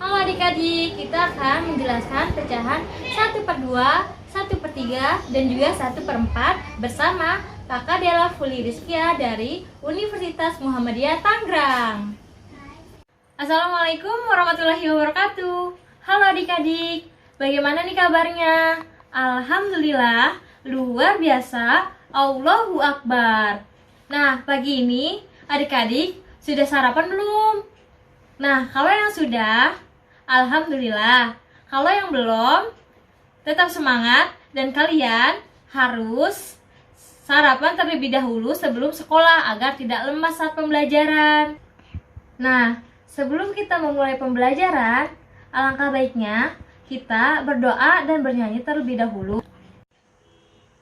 Halo adik-adik, kita akan menjelaskan pecahan 1/2, 1/3, dan juga 1/4 bersama Kakak Della Fuli Rizkia dari Universitas Muhammadiyah Tangerang. Assalamualaikum warahmatullahi wabarakatuh. Halo adik-adik, bagaimana nih kabarnya? Alhamdulillah, luar biasa, Allahu Akbar. Nah, pagi ini adik-adik sudah sarapan belum? Nah, kalau yang sudah, alhamdulillah. Kalau yang belum, tetap semangat dan kalian harus sarapan terlebih dahulu sebelum sekolah agar tidak lemas saat pembelajaran. Nah, sebelum kita memulai pembelajaran, alangkah baiknya kita berdoa dan bernyanyi terlebih dahulu.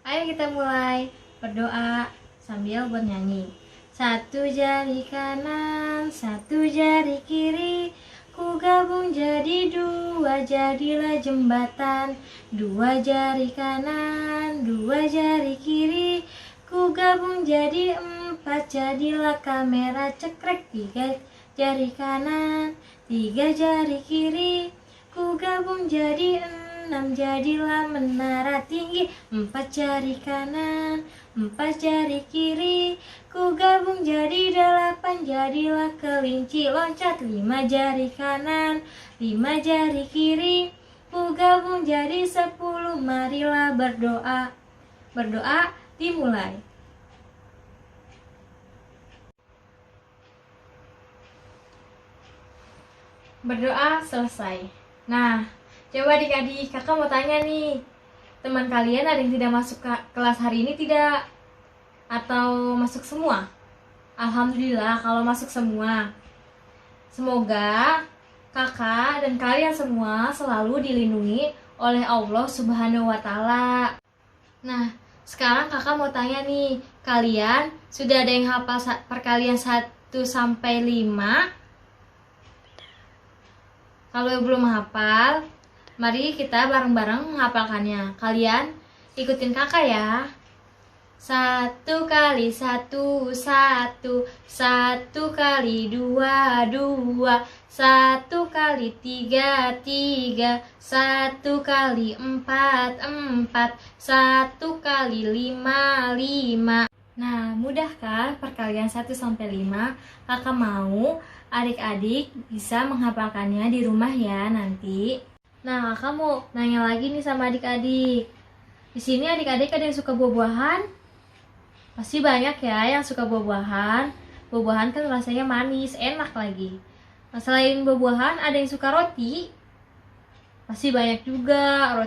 Ayo kita mulai berdoa sambil bernyanyi. Satu jari kanan, satu jari kiri, ku gabung jadi dua, jadilah jembatan. Dua jari kanan, dua jari kiri, ku gabung jadi empat, jadilah kamera cekrek. Tiga jari kanan, tiga jari kiri, ku gabung jadi enam, jadilah menara tinggi. Empat jari kanan, empat jari kiri, ku gabung jadi 8, jadilah kelinci loncat. 5 jari kanan, 5 jari kiri, ku gabung jadi 10, marilah berdoa. Berdoa dimulai. Berdoa selesai. Nah, coba adik-adik, kakak mau tanya nih, teman kalian ada yang tidak masuk kelas hari ini tidak? Atau masuk semua? Alhamdulillah kalau masuk semua. Semoga kakak dan kalian semua selalu dilindungi oleh Allah Subhanahu wa Ta'ala. Nah, sekarang kakak mau tanya nih, kalian sudah ada yang hafal perkalian 1 sampai 5? Kalau belum hafal, mari kita bareng-bareng menghafalkannya. Kalian ikutin kakak ya. 1 kali 1, 1. 1 kali 2, 2. 1 kali 3, 3. 1 kali 4, 4. 1 kali 5, 5. Nah, mudah kan perkalian 1 sampai 5? Kakak mau adik-adik bisa menghafalkannya di rumah ya nanti. Nah, kakak mau nanya lagi nih sama adik-adik. Di sini adik-adik ada yang suka buah-buahan? Pasti banyak ya yang suka buah-buahan. Buah-buahan kan rasanya manis, enak lagi. Nah, selain buah-buahan ada yang suka roti? Pasti banyak juga.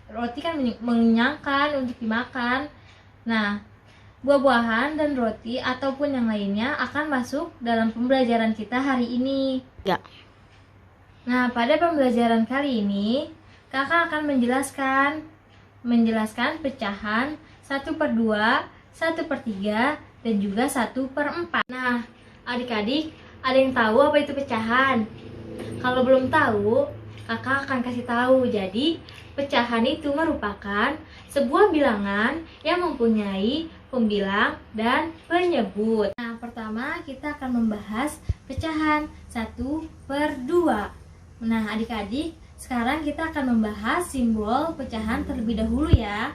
Roti kan mengenyangkan untuk dimakan. Nah, buah-buahan dan roti ataupun yang lainnya akan masuk dalam pembelajaran kita hari ini. Ya. Nah, pada pembelajaran kali ini, kakak akan menjelaskan pecahan 1/2, 1/3, dan juga 1/4. Nah, adik-adik, ada yang tahu apa itu pecahan? Kalau belum tahu, kakak akan kasih tahu. Jadi, pecahan itu merupakan sebuah bilangan yang mempunyai pembilang dan penyebut. Nah, pertama kita akan membahas pecahan 1/2. Nah, adik-adik, sekarang kita akan membahas simbol pecahan terlebih dahulu ya.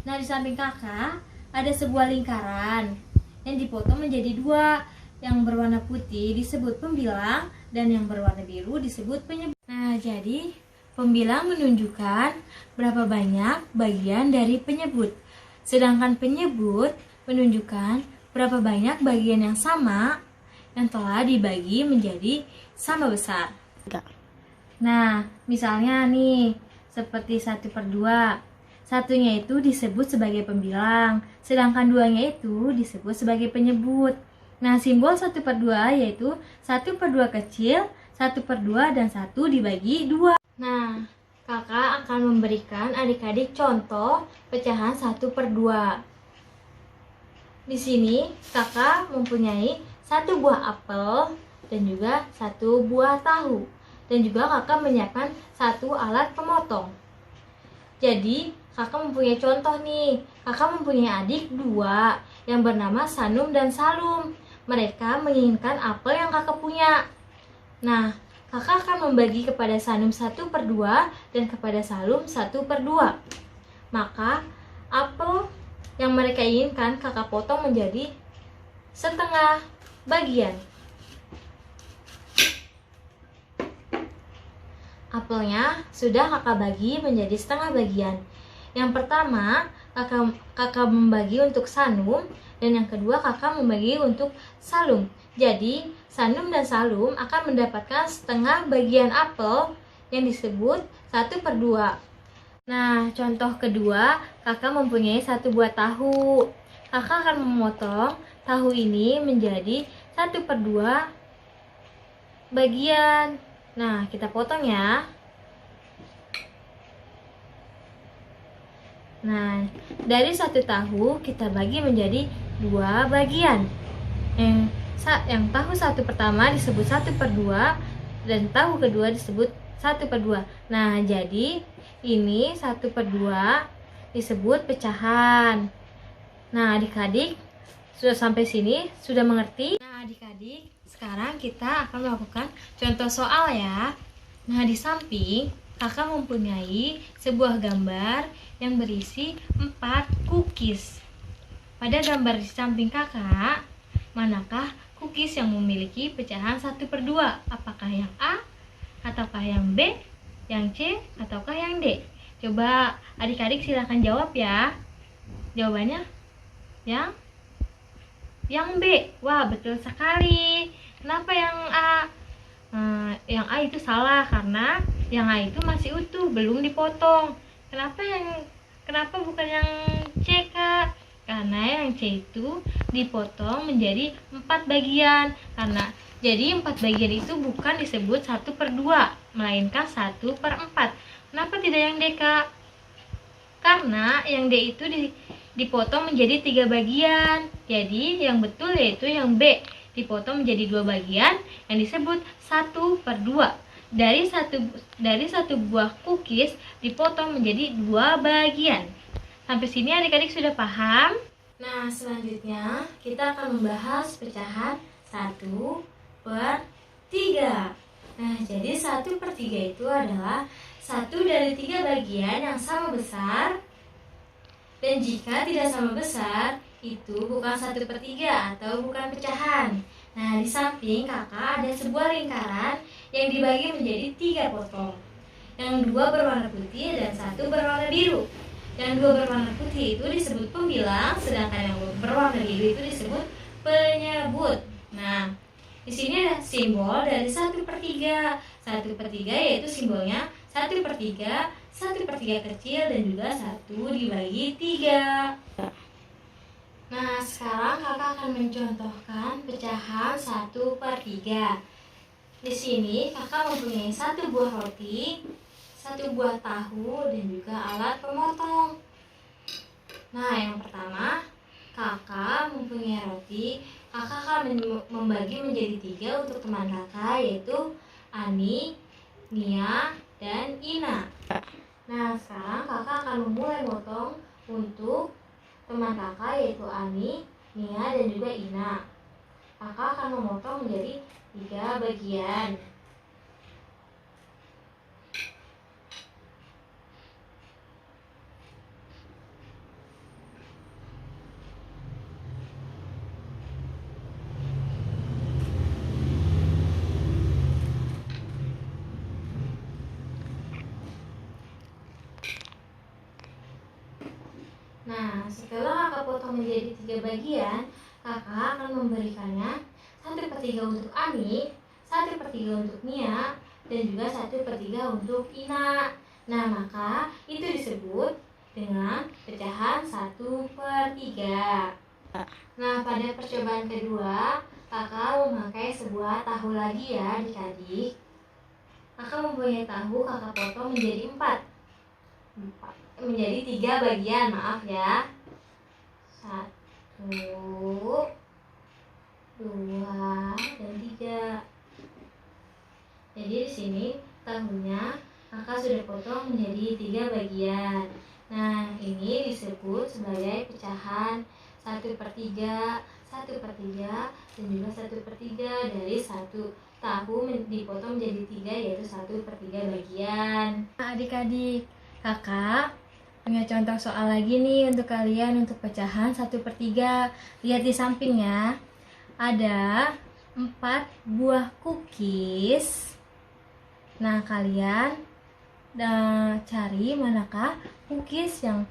Nah, di samping kakak ada sebuah lingkaran yang dipotong menjadi 2. Yang berwarna putih disebut pembilang dan yang berwarna biru disebut penyebut. Nah, jadi pembilang menunjukkan berapa banyak bagian dari penyebut. Sedangkan penyebut menunjukkan berapa banyak bagian yang sama yang telah dibagi menjadi sama besar. Nah, misalnya nih, seperti 1/2. Satunya itu disebut sebagai pembilang, sedangkan 2-nya itu disebut sebagai penyebut. Nah, simbol 1/2 yaitu 1/2 kecil, 1/2 dan 1 dibagi 2. Nah, kakak akan memberikan adik-adik contoh pecahan 1/2. Di sini kakak mempunyai 1 buah apel dan juga 1 buah tahu. Dan juga kakak menyiapkan 1 alat pemotong. Jadi, kakak mempunyai contoh nih. Kakak mempunyai adik 2 yang bernama Sanum dan Salum. Mereka menginginkan apel yang kakak punya. Nah, kakak akan membagi kepada Sanum 1/2 dan kepada Salum 1/2. Maka apel yang mereka inginkan kakak potong menjadi setengah bagian. Apelnya sudah kakak bagi menjadi setengah bagian. Yang pertama kakak membagi untuk Sanum, dan yang kedua kakak membagi untuk Salum. Jadi Sanum dan Salum akan mendapatkan setengah bagian apel yang disebut 1/2. Nah, contoh kedua, kakak mempunyai 1 buah tahu. Kakak akan memotong tahu ini menjadi 1/2 bagian. Nah, kita potong ya. Nah, dari 1 tahu kita bagi menjadi 2 bagian. Yang tahu 1 pertama disebut 1/2 dan tahu kedua disebut 1/2. Nah, jadi ini 1/2 disebut pecahan. Nah, adik-adik sudah sampai sini, sudah mengerti? Nah, adik-adik, sekarang kita akan melakukan contoh soal ya. Nah, di samping kakak mempunyai sebuah gambar yang berisi 4 cookies. Pada gambar di samping kakak, manakah cookies yang memiliki pecahan 1/2? Apakah yang A, ataukah yang B, yang C, ataukah yang D? Coba adik-adik silahkan jawab ya. Jawabannya yang B. Wah, betul sekali. Kenapa yang A? Yang A itu salah karena yang A itu masih utuh, belum dipotong. Kenapa bukan yang C, Kak? Karena yang C itu dipotong menjadi 4 bagian. Jadi 4 bagian itu bukan disebut 1/2, melainkan 1/4. Kenapa tidak yang D, Kak? Karena yang D itu dipotong menjadi 3 bagian. Jadi yang betul yaitu yang B, dipotong menjadi 2 bagian yang disebut 1/2. Dari satu buah cookies dipotong menjadi 2 bagian. Sampai sini adik-adik sudah paham? Nah, selanjutnya kita akan membahas pecahan 1/3. Nah, jadi 1/3 itu adalah 1 dari 3 bagian yang sama besar. Dan jika tidak sama besar, itu bukan 1/3 atau bukan pecahan. Nah, di samping kakak ada sebuah lingkaran yang dibagi menjadi 3 potong. Yang 2 berwarna putih dan 1 berwarna biru. Yang 2 berwarna putih itu disebut pembilang, sedangkan yang berwarna biru itu disebut penyebut. Nah, di sini ada simbol dari 1/3. 1/3 yaitu simbolnya 1/3, 1/3 kecil dan juga 1 dibagi 3. Nah, sekarang kakak akan mencontohkan pecahan 1/3. Di sini kakak mempunyai 1 buah roti, 1 buah tahu, dan juga alat pemotong. Nah, yang pertama, kakak mempunyai roti. Kakak akan membagi menjadi 3 untuk teman kakak, yaitu Ani, Nia, dan Ina. Nah, sekarang kakak akan memulai motong untuk teman kakak, yaitu Ani, Nia, dan juga Ina. Kakak akan memotong menjadi 3 bagian. Nah, setelah kakak potong menjadi 3 bagian, kakak akan memberikannya 1/3 untuk Ani, 1/3 untuk Nia, dan juga 1/3 untuk Ina. Nah, maka itu disebut dengan pecahan 1/3. Nah, pada percobaan kedua, kakak memakai sebuah tahu lagi ya adik-adik. Kakak mempunyai tahu, kakak potong menjadi 4. Menjadi 3 bagian, maaf ya. 1, 2, dan 3. Jadi di sini tahunya kakak sudah potong menjadi 3 bagian. Nah, ini disebut sebagai pecahan 1/3, 1/3, dan juga 1/3 dari 1 tahu dipotong menjadi 3, yaitu 1/3 bagian. Nah, adik-adik, kakak punya contoh soal lagi nih untuk kalian untuk pecahan 1/3. Lihat di sampingnya, ada 4 buah cookies. Nah, kalian cari manakah cookies yang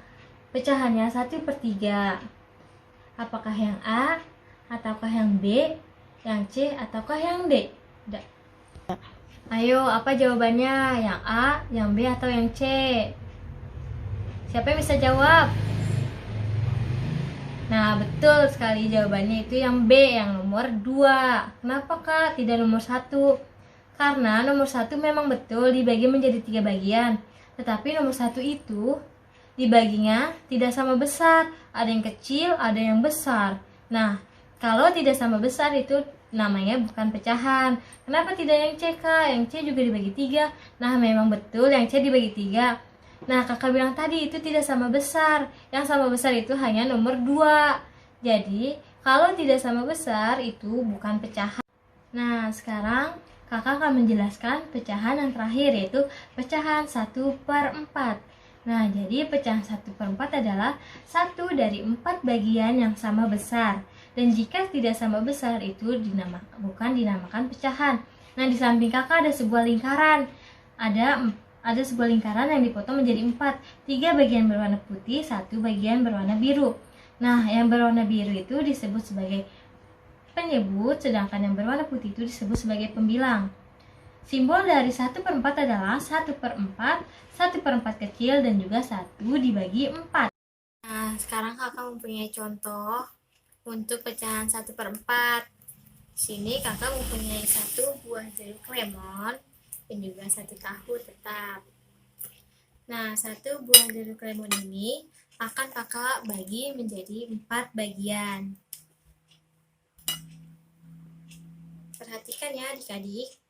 pecahannya 1/3. Apakah yang A, ataukah yang B, yang C, ataukah yang D? Ayo, apa jawabannya? Yang A, yang B, atau yang C? Siapa yang bisa jawab? Nah, betul sekali jawabannya itu yang B, yang nomor 2. Kenapa Kak? Tidak nomor 1? Karena nomor 1 memang betul dibagi menjadi 3 bagian. Tetapi nomor 1 itu dibaginya tidak sama besar. Ada yang kecil, ada yang besar. Nah, kalau tidak sama besar itu namanya bukan pecahan. Kenapa tidak yang C Kak? Yang C juga dibagi 3. Nah, memang betul yang C dibagi 3. Nah, kakak bilang tadi itu tidak sama besar. Yang sama besar itu hanya nomor 2. Jadi, kalau tidak sama besar itu bukan pecahan. Nah, sekarang kakak akan menjelaskan pecahan yang terakhir, yaitu pecahan 1/4. Nah, jadi pecahan 1/4 adalah 1 dari 4 bagian yang sama besar. Dan jika tidak sama besar itu bukan dinamakan pecahan. Nah, di samping kakak ada sebuah lingkaran. Ada sebuah lingkaran yang dipotong menjadi 4. 3 bagian berwarna putih, 1 bagian berwarna biru. Nah, yang berwarna biru itu disebut sebagai penyebut, sedangkan yang berwarna putih itu disebut sebagai pembilang. Simbol dari 1/4 adalah 1/4, 1/4 kecil, dan juga 1 dibagi 4. Nah, sekarang kakak mempunyai contoh untuk pecahan 1/4. Sini kakak mempunyai 1 buah jeruk lemon dan juga 1 tahu tetap. Nah, 1 buah jeruk lemon ini akan kakak bagi menjadi 4 bagian. Perhatikan ya adik-adik.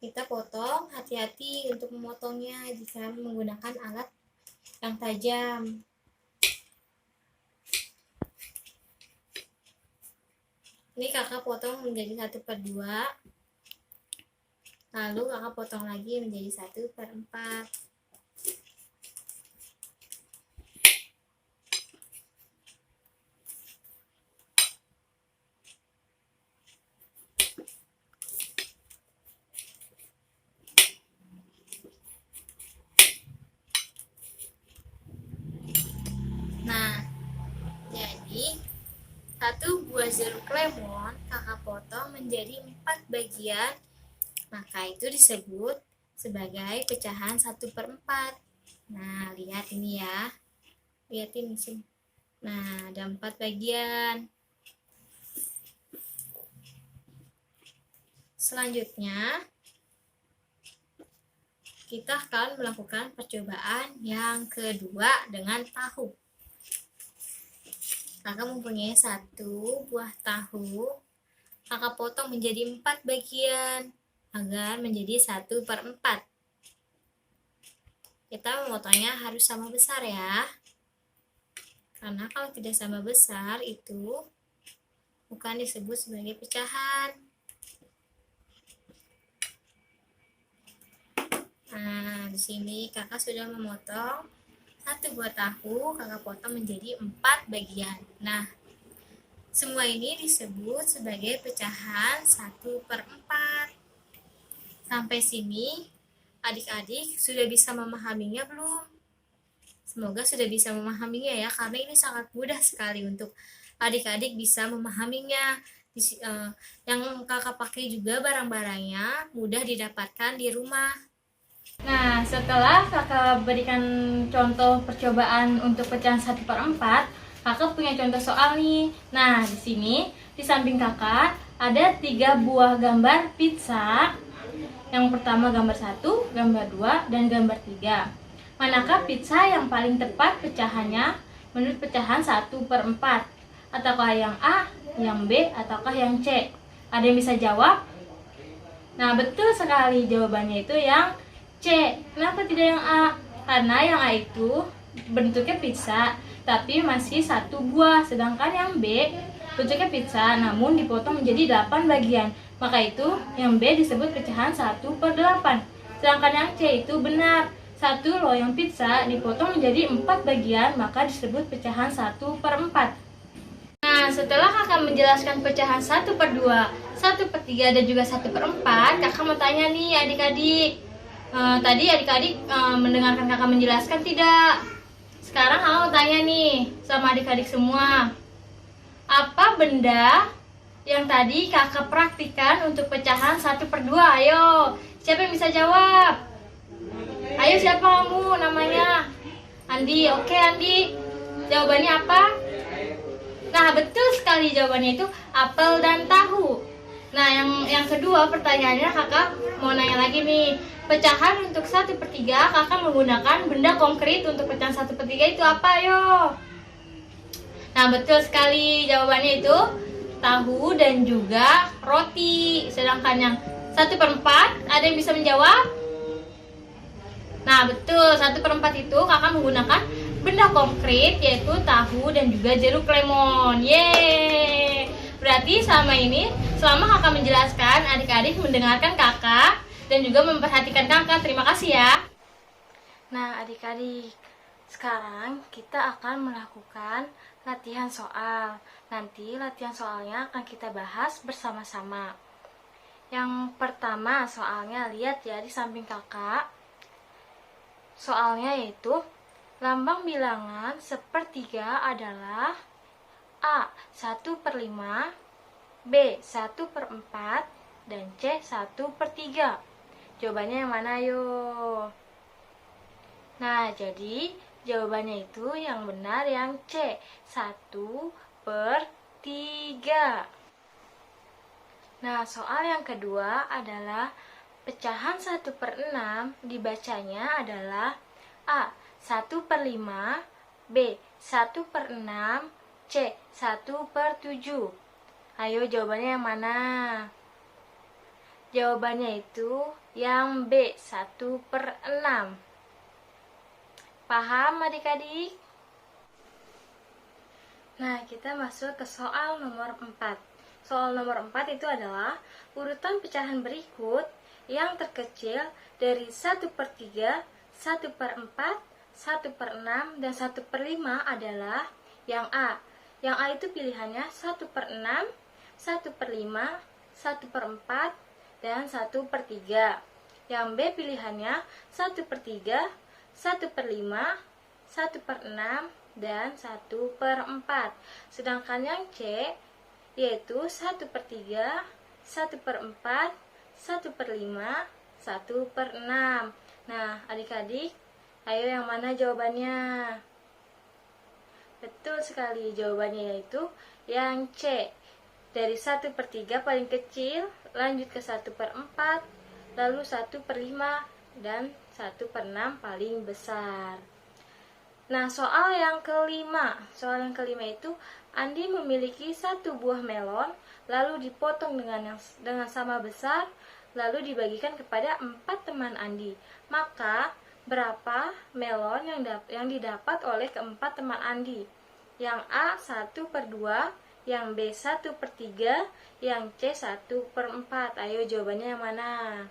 Kita potong, hati-hati untuk memotongnya jika menggunakan alat yang tajam. Ini kakak potong menjadi 1/2. Lalu kakak potong lagi menjadi 1/4. Nah, jadi 1 buah jeruk lemon kakak potong menjadi 4 bagian. Maka itu disebut sebagai pecahan 1/4. Nah, lihat ini ya. Lihatin di sini. Nah, ada 4 bagian. Selanjutnya, kita akan melakukan percobaan yang kedua dengan tahu. Kakak mempunyai 1 buah tahu. Kakak potong menjadi 4 bagian agar menjadi 1/4. Kita memotongnya harus sama besar ya. Karena kalau tidak sama besar itu bukan disebut sebagai pecahan. Nah, di sini kakak sudah memotong 1 buah tahu, kakak potong menjadi 4 bagian. Nah, semua ini disebut sebagai pecahan 1/4. Sampai sini, adik-adik sudah bisa memahaminya belum? Semoga sudah bisa memahaminya ya, karena ini sangat mudah sekali untuk adik-adik bisa memahaminya. Yang kakak pakai juga barang-barangnya mudah didapatkan di rumah. Nah, setelah kakak berikan contoh percobaan untuk pecahan 1/4, kakak punya contoh soal nih. Nah, di sini di samping kakak ada 3 buah gambar pizza. Yang pertama gambar 1, gambar 2, dan gambar 3. Manakah pizza yang paling tepat pecahannya menurut pecahan 1/4? Ataukah yang A, yang B, ataukah yang C? Ada yang bisa jawab? Nah, betul sekali jawabannya itu yang C. Kenapa tidak yang A? Karena yang A itu bentuknya pizza, tapi masih 1 buah. Sedangkan yang B bentuknya pizza namun dipotong menjadi 8 bagian. Maka itu yang B disebut pecahan 1/8. Sedangkan yang C itu benar. Satu loyang pizza dipotong menjadi 4 bagian, maka disebut pecahan 1/4. Nah, setelah kakak menjelaskan pecahan 1/2, 1/3, dan juga 1/4, kakak mau tanya nih adik-adik. Tadi adik-adik mendengarkan kakak menjelaskan tidak? Sekarang kakak mau tanya nih sama adik-adik semua. Apa benda yang tadi kakak praktikan untuk pecahan 1/2? Ayo, siapa yang bisa jawab? Ayo, siapa kamu namanya? Andi. Oke, Andi. Jawabannya apa? Nah, betul sekali, jawabannya itu apel dan tahu. Nah, yang kedua pertanyaannya kakak mau nanya lagi nih. Pecahan untuk 1/3, kakak menggunakan benda konkret untuk pecahan 1/3 itu apa? Ayo. Nah, betul sekali, jawabannya itu tahu dan juga roti. Sedangkan yang 1/4, ada yang bisa menjawab? Nah, betul, 1/4 itu kakak menggunakan benda konkret yaitu tahu dan juga jeruk lemon. Yeay! Berarti selama kakak menjelaskan, adik-adik mendengarkan kakak dan juga memperhatikan kakak. Terima kasih ya. Nah, adik-adik, sekarang kita akan melakukan latihan soal. Nanti latihan soalnya akan kita bahas bersama-sama. Yang pertama soalnya, lihat ya di samping kakak. Soalnya yaitu lambang bilangan 1/3 adalah A 1/5, B 1/4, dan C 1/3. Jawabannya yang mana yuk? Nah, jadi jawabannya itu yang benar yang C 1/3. Nah, soal yang kedua adalah pecahan 1/6 dibacanya adalah A 1/5, B 1/6, C 1/7. Ayo, jawabannya yang mana? Jawabannya itu yang B 1/6. Paham adik-adik? Nah, kita masuk ke soal nomor 4. Soal nomor 4 itu adalah urutan pecahan berikut yang terkecil dari 1/3, 1/4, 1/6, dan 1/5 adalah yang A. Yang A itu pilihannya 1/6, 1/5, 1/4, dan 1/3. Yang B pilihannya 1/3, 1/5, 1/6, dan 1/4. Sedangkan yang C yaitu 1/3, 1/4, 1/5, 1/6. Nah, adik-adik, ayo yang mana jawabannya? Betul sekali, jawabannya yaitu yang C. Dari 1/3 paling kecil, lanjut ke 1/4, lalu 1/5, dan 1/6 paling besar. Nah, soal yang kelima. Soal yang kelima itu, Andi memiliki 1 buah melon, lalu dipotong dengan sama besar, lalu dibagikan kepada 4 teman Andi. Maka, berapa melon yang didapat oleh keempat teman Andi? Yang A 1/2, yang B 1/3, yang C 1/4. Ayo, jawabannya yang mana?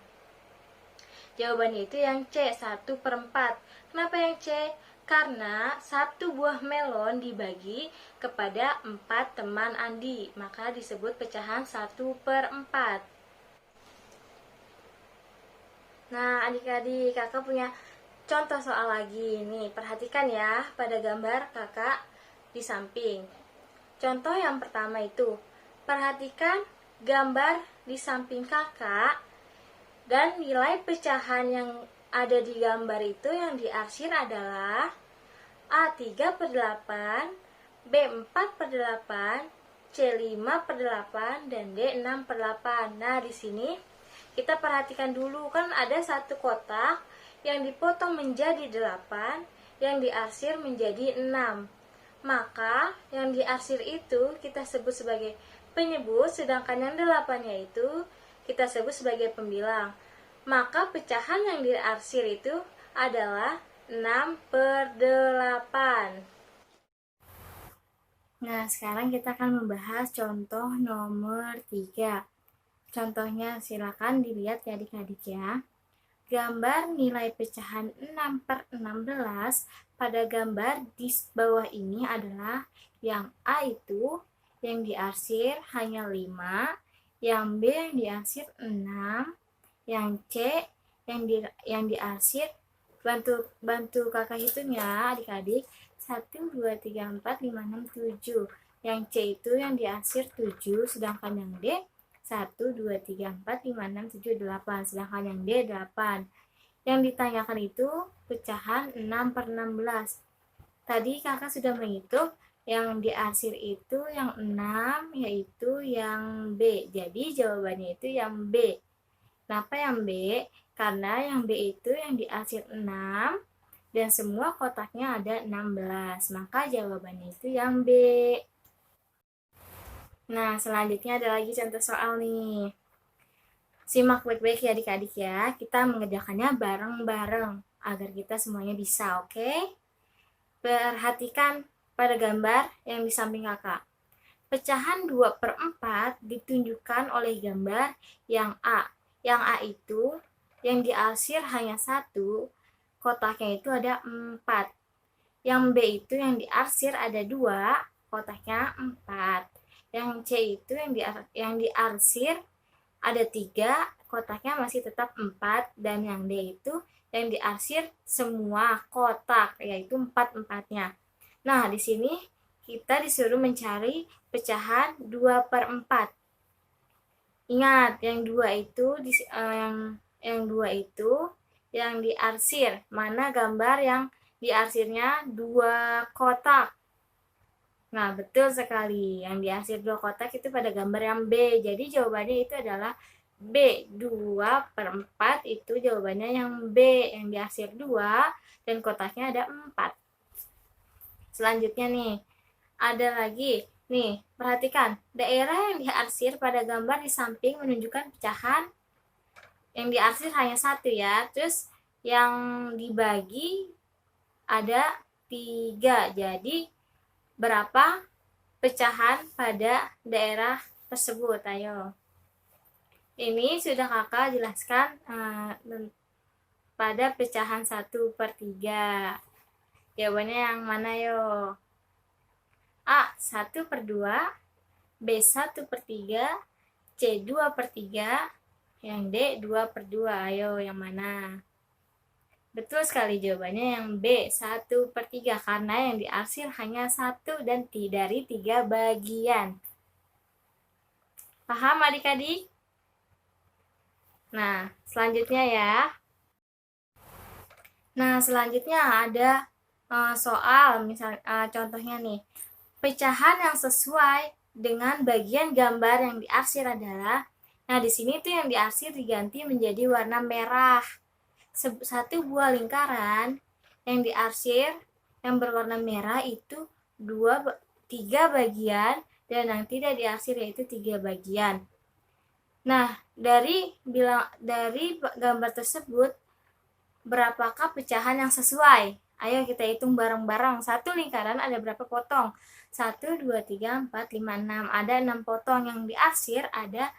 Jawabannya itu yang C 1/4. Kenapa yang C? Karena 1 buah melon dibagi kepada 4 teman Andi, maka disebut pecahan 1/4. Nah, adik-adik, kakak punya contoh soal lagi. Nih, perhatikan ya pada gambar kakak di samping. Contoh yang pertama itu, perhatikan gambar di samping kakak dan nilai pecahan yang ada di gambar itu yang diarsir adalah A 3/8, B 4/8, C 5/8, dan D 6/8. Nah, di sini kita perhatikan dulu, kan ada satu kotak yang dipotong menjadi 8, yang diarsir menjadi 6. Maka yang diarsir itu kita sebut sebagai penyebut, sedangkan yang 8-nya itu kita sebut sebagai pembilang. Maka pecahan yang diarsir itu adalah 6/8. Nah, sekarang kita akan membahas contoh nomor 3. Contohnya silakan dilihat ya adik-adik ya. Gambar nilai pecahan 6/16 pada gambar di bawah ini adalah yang A itu yang diarsir hanya 5, yang B yang diarsir 6, yang C yang diarsir bantu kakak hitung ya adik-adik. 1 2 3 4 5 6 7. Yang C itu yang diarsir 7, sedangkan yang D 1 2 3 4 5 6 7 8, sedangkan yang D 8. Yang ditanyakan itu pecahan 6/16. Tadi kakak sudah menghitung yang diarsir itu yang 6, yaitu yang B. Jadi jawabannya itu yang B. Kenapa yang B? Karena yang B itu yang diarsir 6 dan semua kotaknya ada 16. Maka jawabannya itu yang B. Nah, selanjutnya ada lagi contoh soal nih. Simak baik-baik ya adik-adik ya. Kita mengerjakannya bareng-bareng agar kita semuanya bisa, oke? Perhatikan pada gambar yang di samping kakak. Pecahan 2/4 ditunjukkan oleh gambar yang A. Yang A itu yang diarsir hanya 1, kotaknya itu ada 4. Yang B itu yang diarsir ada 2, kotaknya 4. Yang C itu yang diarsir ada 3, kotaknya masih tetap 4. Dan yang D itu yang diarsir semua kotak, yaitu 4-4-nya. Nah, di sini kita disuruh mencari pecahan 2/4. Ingat, yang 2 itu yang 2 itu yang diarsir. Mana gambar yang diarsirnya 2 kotak? Nah, betul sekali. Yang diarsir 2 kotak itu pada gambar yang B. Jadi jawabannya itu adalah B. 2/4 itu jawabannya yang B. Yang diarsir 2 dan kotaknya ada 4. Selanjutnya nih, ada lagi. Nih, perhatikan. Daerah yang diarsir pada gambar di samping menunjukkan pecahan yang diarsir hanya 1 ya. Terus yang dibagi ada 3. Jadi berapa pecahan pada daerah tersebut? Ayo. Ini sudah kakak jelaskan pada pecahan 1/3. Jawabannya yang mana yo? A 1/2, B 1/3, C 2/3, yang D 2/2. Ayo yang mana? Betul sekali, jawabannya yang B 1/3 karena yang diarsir hanya 1 dan dari 3 bagian. Paham adik-adik? Nah, selanjutnya ya. Nah, selanjutnya ada soal, misal contohnya nih. Pecahan yang sesuai dengan bagian gambar yang diarsir adalah, nah di sini tuh yang diarsir diganti menjadi warna merah. Satu buah lingkaran yang diarsir yang berwarna merah itu 3 bagian dan yang tidak diarsir yaitu 3 bagian. Nah, dari gambar tersebut berapakah pecahan yang sesuai? Ayo kita hitung bareng-bareng. Satu lingkaran ada berapa potong? 1 2 3 4 5 6. Ada 6 potong. Yang diarsir ada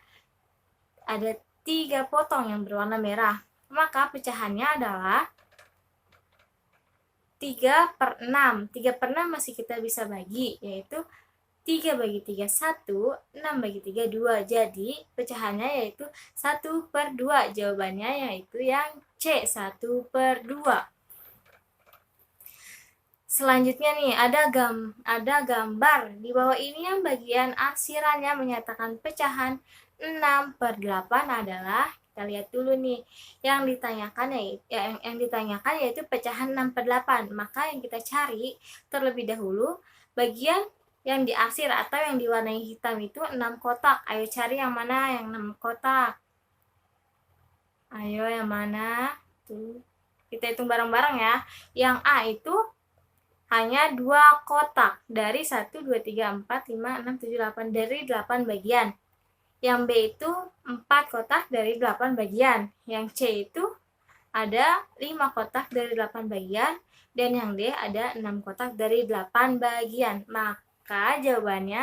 3 potong yang berwarna merah. Maka pecahannya adalah 3/6. 3/6 masih kita bisa bagi, yaitu 3 bagi 3 1, 6 bagi 3 2. Jadi pecahannya yaitu 1/2. Jawabannya yaitu yang C 1/2. Selanjutnya nih ada gambar di bawah ini yang bagian arsirannya menyatakan pecahan 6/8 adalah, kita lihat dulu nih, yang ditanyakan yaitu pecahan 6/8. Maka yang kita cari terlebih dahulu bagian yang diarsir atau yang diwarnai hitam itu 6 kotak. Ayo cari yang mana yang 6 kotak. Ayo yang mana? Tuh. Kita hitung bareng-bareng ya. Yang A itu hanya 2 kotak dari 1 2 3 4 5 6 7 8 dari 8 bagian. Yang B itu 4 kotak dari 8 bagian. Yang C itu ada 5 kotak dari 8 bagian dan yang D ada 6 kotak dari 8 bagian. Maka jawabannya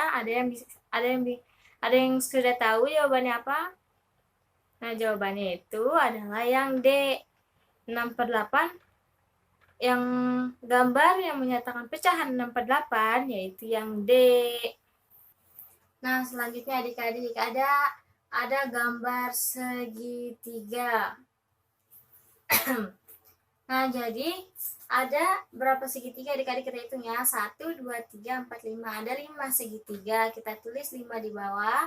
ada yang sudah tahu jawabannya apa? Nah, jawabannya itu adalah yang D. 6/8 yang gambar yang menyatakan pecahan 6/8 yaitu yang D. Nah, selanjutnya adik-adik ada gambar segitiga. Nah, jadi ada berapa segitiga adik-adik, kita hitung ya. 1, 2, 3, 4, 5. Ada 5 segitiga. Kita tulis 5 di bawah.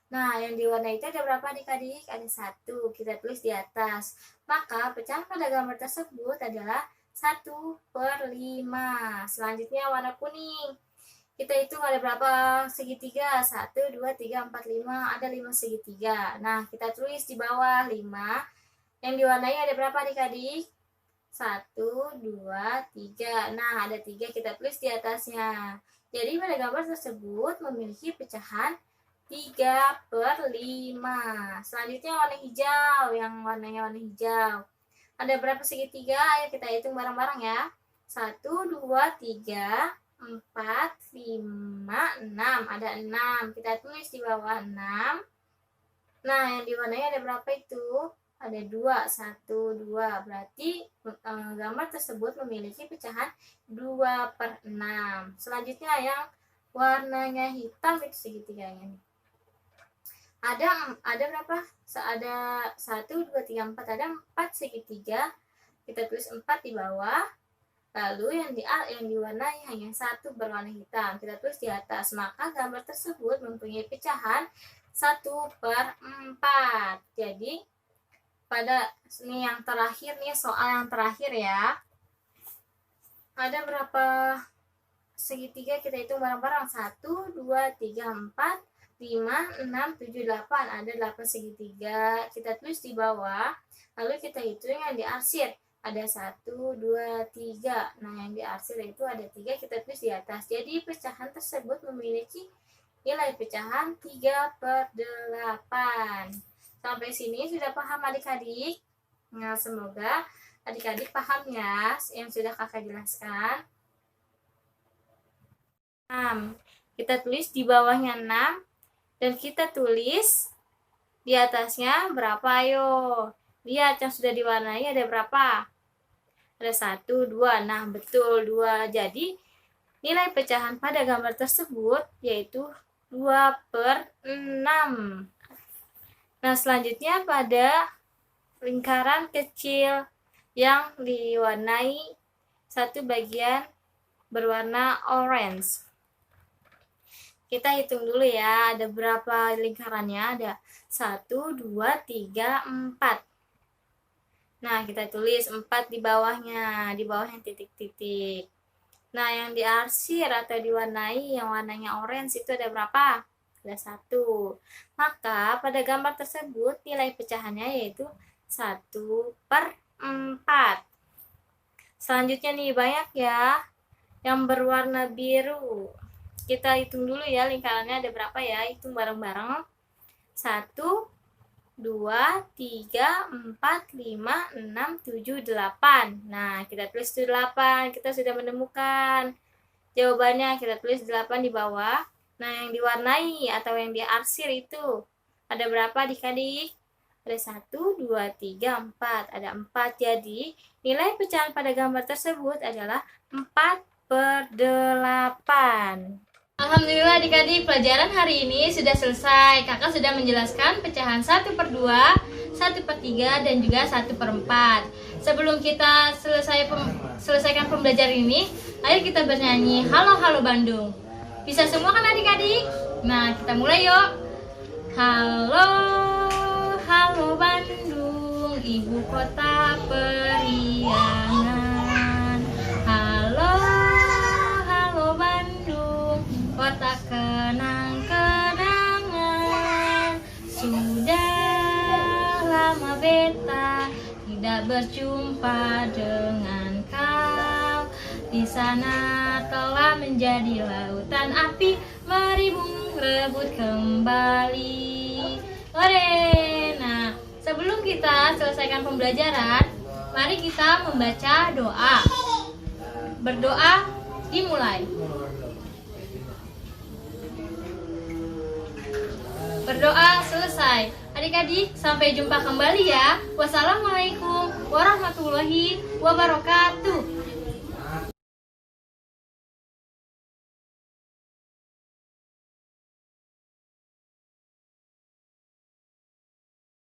Nah, yang di warna itu ada berapa adik-adik? Ada 1. Kita tulis di atas. Maka pecahan pada gambar tersebut adalah 1/5. Selanjutnya warna kuning. Kita hitung ada berapa segitiga? 1, 2, 3, 4, 5. Ada 5 segitiga. Nah, kita tulis di bawah 5. Yang diwarnai ada berapa adik-adik? 1, 2, 3. Nah, ada 3, kita tulis di atasnya. Jadi pada gambar tersebut memiliki pecahan 3/5. Selanjutnya warna hijau, yang warnanya warna hijau. Ada berapa segitiga? Ayo kita hitung bareng-bareng ya. 1, 2, 3, 4, 5, 6. Ada 6. Kita tulis di bawah 6. Nah, yang diwarnai ada berapa itu? Ada 2, 1, 2. Berarti gambar tersebut memiliki pecahan 2/6. Selanjutnya yang warnanya hitam itu segitiganya nih. Ada berapa? Ada 1, 2, 3, 4. Ada 4 segitiga. Kita tulis 4 di bawah. Lalu yang diwarnai hanya 1 berwarna hitam. Kita tulis di atas. Maka gambar tersebut mempunyai pecahan 1/4. Jadi pada ini yang terakhir nih, soal yang terakhir ya. Ada berapa segitiga? Kita hitung bareng-bareng. 1, 2, 3, 4, 5, 6, 7, 8. Ada 8 segitiga. Kita tulis di bawah. Lalu kita hitung yang diarsir. Ada 1, 2, 3. Nah, yang diarsir itu ada 3. Kita tulis di atas. Jadi pecahan tersebut memiliki nilai pecahan 3/8. Sampai sini sudah paham adik-adik? Nah, semoga adik-adik paham ya yang sudah kakak jelaskan. 6. Kita tulis di bawahnya 6 dan kita tulis di atasnya berapa? Ayo lihat yang sudah diwarnai ada berapa? Ada 1, 2. Nah, betul 2. Jadi nilai pecahan pada gambar tersebut yaitu 2/6. Nah, selanjutnya pada lingkaran kecil yang diwarnai satu bagian berwarna orange. Kita hitung dulu ya, ada berapa lingkarannya? Ada 1, 2, 3, 4. Nah, kita tulis 4 di bawahnya titik-titik. Nah, yang diarsir atau diwarnai yang warnanya orange itu ada berapa? Ada 1. Maka pada gambar tersebut nilai pecahannya yaitu 1/4. Selanjutnya nih banyak ya yang berwarna biru. Kita hitung dulu ya lingkarannya ada berapa ya, hitung bareng-bareng. 1, 2, 3, 4, 5, 6, 7, 8. Nah, kita tulis 8. Kita sudah menemukan jawabannya. Kita tulis 8 di bawah. Nah, yang diwarnai atau yang diarsir itu ada berapa adik-adik? Ada 1, 2, 3, 4. Ada 4. Jadi, nilai pecahan pada gambar tersebut adalah 4/8. Alhamdulillah adik-adik, pelajaran hari ini sudah selesai. Kakak sudah menjelaskan pecahan 1/2, 1/3, dan juga 1/4. Sebelum kita selesaikan pembelajaran ini, ayo kita bernyanyi Halo Halo Bandung. Bisa semua kan adik-adik? Nah, kita mulai yuk. Halo, halo Bandung, ibu kota periangan. Halo, halo Bandung, kota kenang-kenangan. Sudah lama beta tidak berjumpa dengan kau. Di sana telah menjadi lautan api, mari rebut kembali. Ore. Nah, sebelum kita selesaikan pembelajaran, mari kita membaca doa. Berdoa dimulai. Berdoa selesai. Adik-adik, sampai jumpa kembali ya. Wassalamualaikum warahmatullahi wabarakatuh.